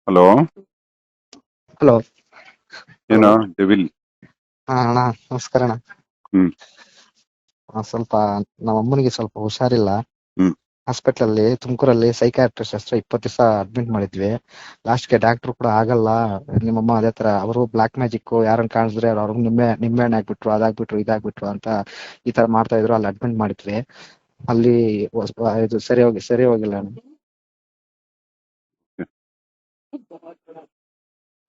Hello. Hello. Hello. ಏನೋ devil. ಅಣ್ಣ, ನಮಸ್ಕಾರ ಅಣ್ಣ. ಹ್ಮ್ ಸ್ವಲ್ಪ ನಮ್ಮ ಅಮ್ಮನಿಗೆ ಸ್ವಲ್ಪ ಹುಷಾರಿಲ್ಲ. ಹ್ಮ್ ಹಾಸ್ಪಿಟಲ್ ತುಮಕೂರಲ್ಲಿ ಸೈಕಾಟ್ರಿಸ್ಟ್ ಹತ್ರ 20 ದಿವಸ ಅಡ್ಮಿಟ್ ಮಾಡಿದ್ವಿ. ಲಾಸ್ಟ್ಗೆ ಡಾಕ್ಟರ್ ಕೂಡ ಆಗಲ್ಲ, ನಿಮ್ಮಮ್ಮ ಅದೇ ತರ ಅವರು ಬ್ಲಾಕ್ ಮ್ಯಾಜಿಕ್ ಯಾರನ್ನ ಕಾಣಿಸಿದ್ರೆ ಅವ್ರಿಗೆ ನಿಂಬೆಹಣ್ಣು ಹಾಕ್ಬಿಟ್ರು, ಅದಾಗ್ಬಿಟ್ರು ಇದಾಗ್ಬಿಟ್ರು ಅಂತ ಈ ತರ ಮಾಡ್ತಾ ಇದ್ರು. ಅಲ್ಲಿ ಅಡ್ಮಿಟ್ ಮಾಡಿದ್ವಿ. ಅಲ್ಲಿ ಇದು ಸರಿ ಹೋಗಿಲ್ಲ ಅಣ್ಣ.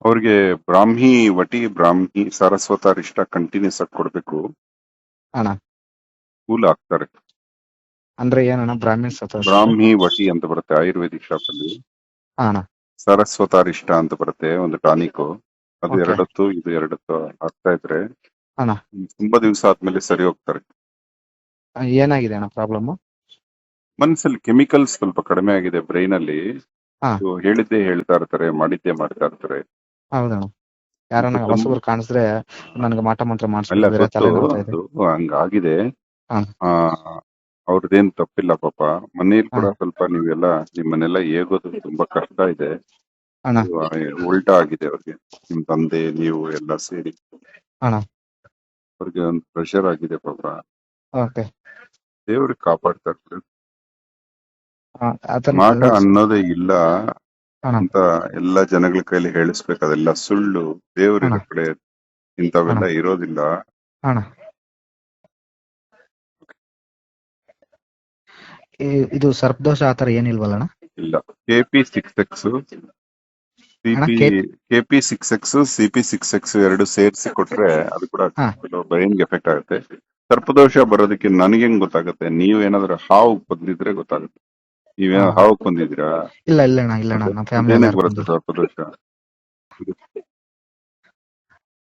ಅವ್ರಿಗೆ ಬ್ರಾಹ್ಮಿ ಸಾರಸ್ವತಾರಿಷ್ಟ ಕಂಟಿನ್ಯೂಸ್ ಆಗಿ ಕೊಡ್ಬೇಕು. ಅಣ್ಣ ಕೂಲ್ ಆಗ್ತಾರೆ. ಅಂದ್ರೆ ಏನಣ್ಣ ಬ್ರಾಹ್ಮಿನ್ಸ್ ಅಥವಾ ಬ್ರಾಹ್ಮಿ ವಟಿ ಅಂತ ಬರುತ್ತೆ ಆಯುರ್ವೇದಿಕ್ ಶಾಪ್ ಅಲ್ಲಿ. ಅಣ್ಣ? ಸರಸ್ವತಾರಿಷ್ಟ ಅಂತ ಬರುತ್ತೆ ಒಂದು ಟಾನಿಕ್. ಅದು ಓಕೆ ಎರಡತ್ತು ಇದು ಎರಡತ್ತು ಹಾಕ್ತಾ ಇದ್ರೆ ಅಣ್ಣ. ತುಂಬಾ ದಿವಸ ಆದ್ಮೇಲೆ ಸರಿ ಹೋಗ್ತಾರೆ. ಏನಾಗಿದೆ ಅಣ್ಣ ಪ್ರಾಬ್ಲಮ್? ಮನಸ್ಸಲ್ಲಿ ಕೆಮಿಕಲ್ಸ್ ಸ್ವಲ್ಪ ಕಡಿಮೆ ಆಗಿದೆ ಬ್ರೈನ್ ಅಲ್ಲಿ. ಹಾ, ಹೇಳಿದ್ದೇ ಹೇಳ್ತಾ ಇರ್ತಾರೆ, ಮಾಡಿದ್ದೇ ಮಾಡ್ತಾ ಇರ್ತಾರೆ. ಹೌದಣ್ಣ. ಯಾರನ್ನ ಹೊಸಬ್ರು ಕಾಣಿಸಿದ್ರೆ ನನಗೆ ಮಾಟ ಮಂತ್ರ ಅಲ್ಲ ಮಾಡಿಸ್ಬಿಟ್ಟಿದ್ರೆ ಗೊತ್ತು, ತಲೆ ನೋಡ್ತಾ ಇದೆ. ಅದು ಹಂಗಾಗಿದೆ. ಹಾ ಆ ಅವ್ರದ್ದೇನ್ ತಪ್ಪಿಲ್ಲ ಪಾಪ. ಮನೇಲಿ ಹಾ ಕೂಡ ಸ್ವಲ್ಪ ನೀವೆಲ್ಲ ನಿಮ್ಮನ್ನೆಲ್ಲ ಹೇಗೋದು ತುಂಬಾ ಕಷ್ಟ ಇದೆ. ಅಣ್ಣ. ಉಲ್ಟಾ ಆಗಿದೆ ಅವ್ರಿಗೆ. ನಿಮ್ ತಂದೆ ನೀವು ಎಲ್ಲ ಸೇರಿ ಅಣ್ಣ ಅವ್ರಿಗೆ ಒಂದು ಪ್ರೆಷರ್ ಆಗಿದೆ ಪಾಪ. ಓಕೆ. ದೇವ್ರಿಗೆ ಕಾಪಾಡ್ತಾ ಇರ್ತಾರೆ. ಅದನ್ನ ಮಾಟ ಅನ್ನೋದೇ ಇಲ್ಲ ಅಣ್ಣ. ಅಂತ ಎಲ್ಲಾ ಜನಗಳ ಕೈಲಿ ಹೇಳಿಸ್ಬೇಕು. ಅದೆಲ್ಲ ಸುಳ್ಳು. ಅಣ್ಣ ದೇವ್ರಿರೋ ಕಡೆ ಅಣ್ಣ ಇಂಥವೆಲ್ಲ ಇರೋದಿಲ್ಲ. ಅಣ್ಣ ಇದು ಸರ್ಪದೋಷ ಆತರ ಏನಿಲ್ವಲ್ಲ ಅಣ್ಣ? ಇಲ್ಲ. KP6X ಅಣ್ಣ KP6X CP6X ಎರಡು ಸೇರಿಸಿ ಕೊಟ್ರೆ ಅದು ಕೂಡ ಹಾ ಬ್ರೈನ್ಗೆ ಎಫೆಕ್ಟ್ ಆಗುತ್ತೆ. ಸರ್ಪದೋಷ ಬರೋದಕ್ಕೆ ನನಗೆ ಹೆಂಗ್ ಗೊತ್ತಾಗುತ್ತೆ? ನೀವು ಏನಾದ್ರು ಹಾವು ಕೊಂದಿದ್ರೆ ಗೊತ್ತಾಗುತ್ತೆ. ನೀವೇನೋ ಹಾ ಹಾವು ಕೊಂದಿದ್ದೀರಾ? ಇಲ್ಲ ಇಲ್ಲ ಅಣ್ಣ, ಇಲ್ಲ ಅಣ್ಣ, ನಮ್ಮ ಫ್ಯಾಮಿಲಿ ಅದೇನಕ್ಕೆ ಯಾರು ಬರುತ್ತೆ ಸರ್ಪದೋಷ?